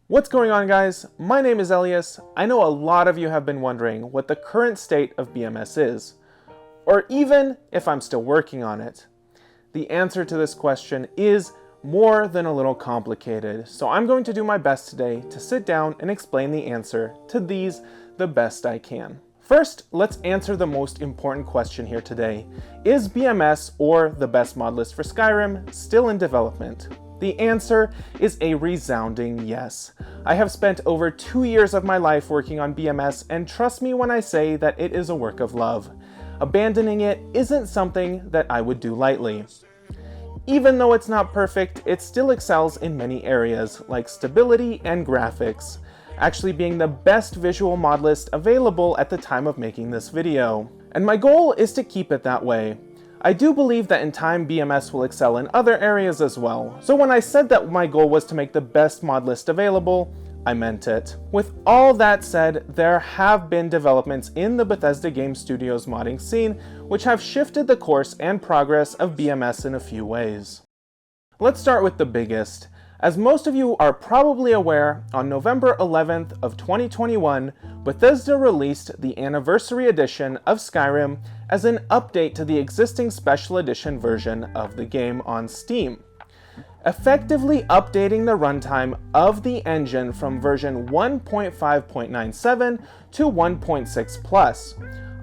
What's going on, guys? My name is Elias. I know a lot of you have been wondering what the current state of BMS is, or even if I'm still working on it. The answer to this question is more than a little complicated, so I'm going to do my best today to sit down and explain the answer to these the best I can. First, let's answer the most important question here today. Is BMS, or the best mod list for Skyrim, still in development? The answer is a resounding yes. I have spent over 2 years of my life working on BMS, and trust me when I say that it is a work of love. Abandoning it isn't something that I would do lightly. Even though it's not perfect, it still excels in many areas, like stability and graphics, actually being the best visual mod list available at the time of making this video. And my goal is to keep it that way. I do believe that in time BMS will excel in other areas as well, so when I said that my goal was to make the best mod list available, I meant it. With all that said, there have been developments in the Bethesda Game Studios modding scene which have shifted the course and progress of BMS in a few ways. Let's start with the biggest. As most of you are probably aware, on November 11th of 2021, Bethesda released the Anniversary Edition of Skyrim as an update to the existing Special Edition version of the game on Steam, effectively updating the runtime of the engine from version 1.5.97 to 1.6 Plus.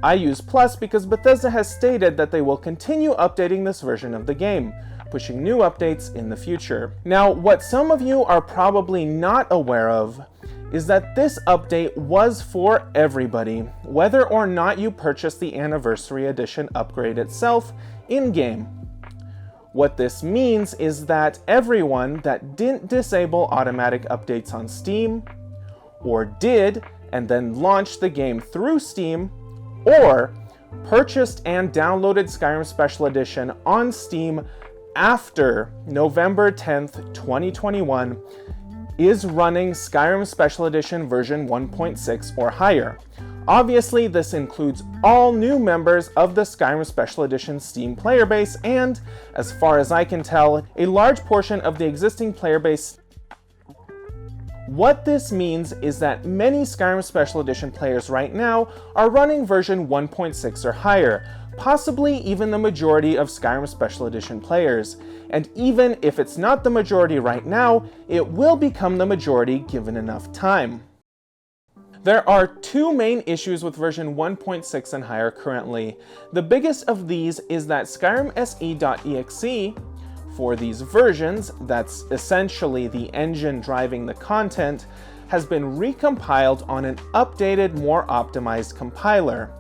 I use Plus because Bethesda has stated that they will continue updating this version of the game, pushing new updates in the future. Now, what some of you are probably not aware of is that this update was for everybody, whether or not you purchased the Anniversary Edition upgrade itself in-game. What this means is that everyone that didn't disable automatic updates on Steam, or did and then launched the game through Steam, or purchased and downloaded Skyrim Special Edition on Steam after November 10th, 2021, is running Skyrim Special Edition version 1.6 or higher. Obviously, this includes all new members of the Skyrim Special Edition Steam player base and, as far as I can tell, a large portion of the existing player base. What this means is that many Skyrim Special Edition players right now are running version 1.6 or higher, possibly even the majority of Skyrim Special Edition players. And even if it's not the majority right now, it will become the majority given enough time. There are two main issues with version 1.6 and higher currently. The biggest of these is that Skyrim SE.exe, for these versions, that's essentially the engine driving the content, has been recompiled on an updated, more optimized compiler.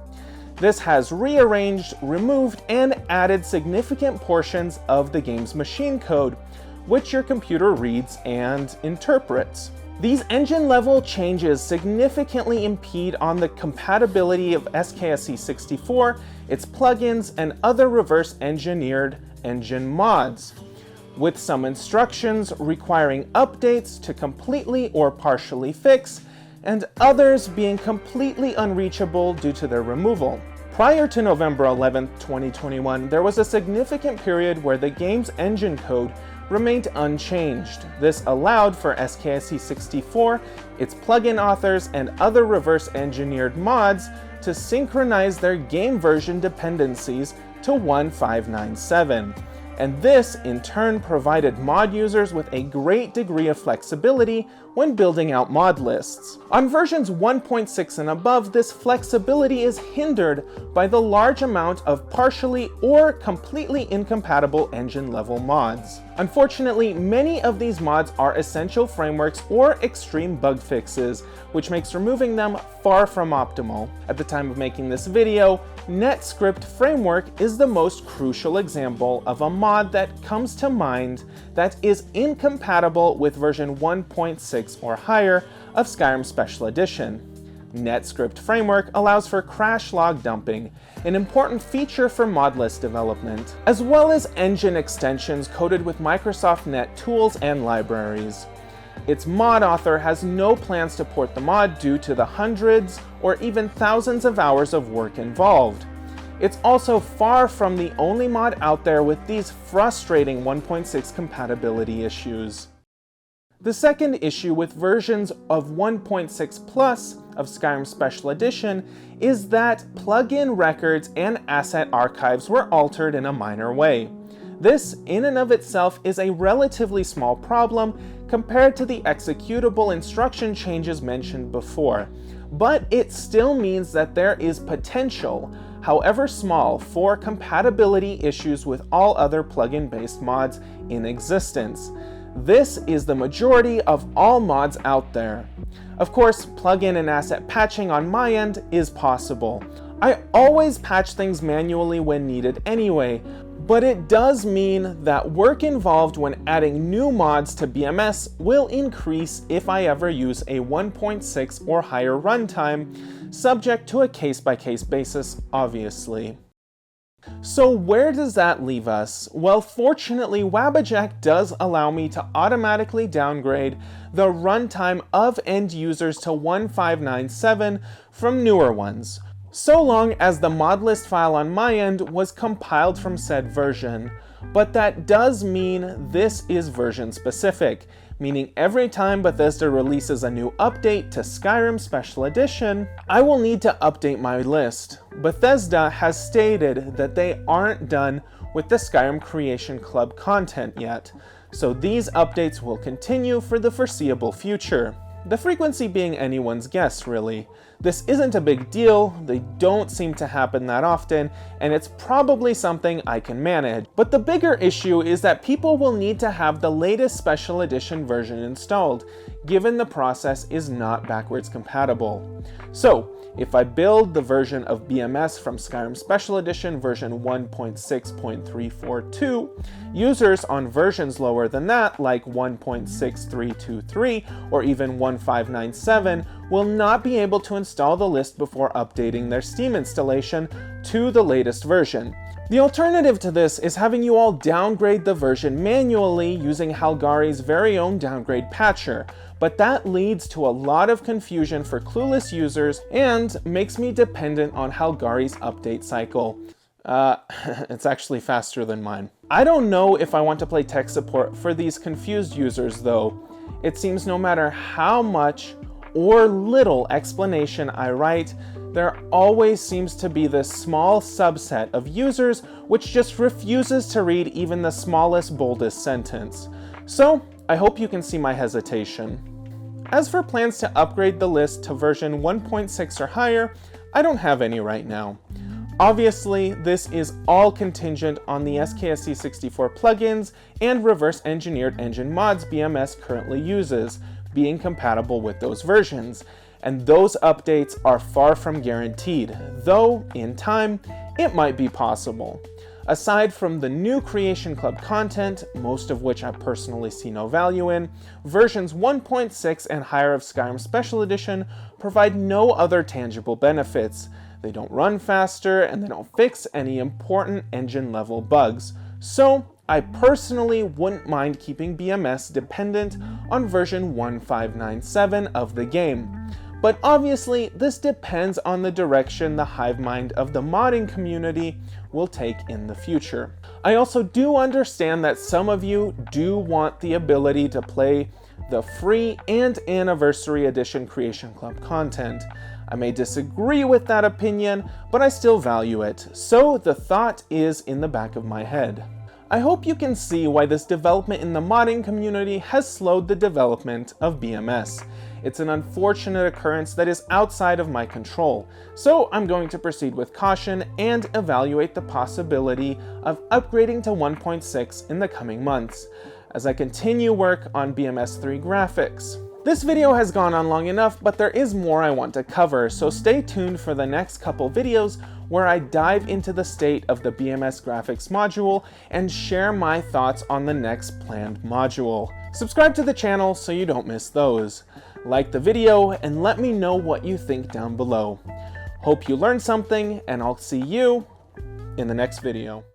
This has rearranged, removed, and added significant portions of the game's machine code, which your computer reads and interprets. These engine-level changes significantly impede on the compatibility of SKSE64, its plugins, and other reverse-engineered engine mods, with some instructions requiring updates to completely or partially fix, and others being completely unreachable due to their removal. Prior to November 11th, 2021, there was a significant period where the game's engine code remained unchanged. This allowed for SKSE64, its plugin authors, and other reverse-engineered mods to synchronize their game version dependencies to 1.5.9.7. And this, in turn, provided mod users with a great degree of flexibility when building out mod lists. On versions 1.6 and above, this flexibility is hindered by the large amount of partially or completely incompatible engine-level mods. Unfortunately, many of these mods are essential frameworks or extreme bug fixes, which makes removing them far from optimal. At the time of making this video, NetScript Framework is the most crucial example of a mod that comes to mind that is incompatible with version 1.6 or higher of Skyrim Special Edition. NetScript Framework allows for crash log dumping, an important feature for MODLIST development, as well as engine extensions coded with Microsoft Net tools and libraries. Its mod author has no plans to port the mod due to the hundreds or even thousands of hours of work involved. It's also far from the only mod out there with these frustrating 1.6 compatibility issues. The second issue with versions of 1.6 Plus of Skyrim Special Edition is that plugin records and asset archives were altered in a minor way. This, in and of itself, is a relatively small problem compared to the executable instruction changes mentioned before, but it still means that there is potential, however small, for compatibility issues with all other plugin-based mods in existence. This is the majority of all mods out there. Of course, plugin and asset patching on my end is possible. I always patch things manually when needed anyway, but it does mean that work involved when adding new mods to BMS will increase if I ever use a 1.6 or higher runtime, subject to a case-by-case basis, obviously. So where does that leave us? Well, fortunately, Wabbajack does allow me to automatically downgrade the runtime of end users to 1597 from newer ones, so long as the MODLIST file on my end was compiled from said version. But that does mean this is version specific, meaning every time Bethesda releases a new update to Skyrim Special Edition, I will need to update my list. Bethesda has stated that they aren't done with the Skyrim Creation Club content yet, so these updates will continue for the foreseeable future. The frequency being anyone's guess, really. This isn't a big deal, they don't seem to happen that often, and it's probably something I can manage. But the bigger issue is that people will need to have the latest Special Edition version installed, given the process is not backwards compatible. So, if I build the version of BMS from Skyrim Special Edition version 1.6.342, users on versions lower than that, like 1.6323 or even 1597, will not be able to install the list before updating their Steam installation to the latest version. The alternative to this is having you all downgrade the version manually using Halgari's very own downgrade patcher, but that leads to a lot of confusion for clueless users and makes me dependent on Halgari's update cycle. It's actually faster than mine. I don't know if I want to play tech support for these confused users though. It seems no matter how much or little explanation I write, there always seems to be this small subset of users which just refuses to read even the smallest, boldest sentence. So, I hope you can see my hesitation. As for plans to upgrade the list to version 1.6 or higher, I don't have any right now. Obviously, this is all contingent on the SKSE64 plugins and reverse-engineered engine mods BMS currently uses being compatible with those versions, and those updates are far from guaranteed, though, in time, it might be possible. Aside from the new Creation Club content, most of which I personally see no value in, versions 1.6 and higher of Skyrim Special Edition provide no other tangible benefits. They don't run faster, and they don't fix any important engine-level bugs. So, I personally wouldn't mind keeping BMS dependent on version 1597 of the game. But obviously, this depends on the direction the hive mind of the modding community will take in the future. I also do understand that some of you do want the ability to play the free and Anniversary Edition Creation Club content. I may disagree with that opinion, but I still value it, so the thought is in the back of my head. I hope you can see why this development in the modding community has slowed the development of BMS. It's an unfortunate occurrence that is outside of my control, so I'm going to proceed with caution and evaluate the possibility of upgrading to 1.6 in the coming months, as I continue work on BMS 3 graphics. This video has gone on long enough, but there is more I want to cover, so stay tuned for the next couple videos where I dive into the state of the BMS graphics module and share my thoughts on the next planned module. Subscribe to the channel so you don't miss those. Like the video and let me know what you think down below. Hope you learned something, and I'll see you in the next video.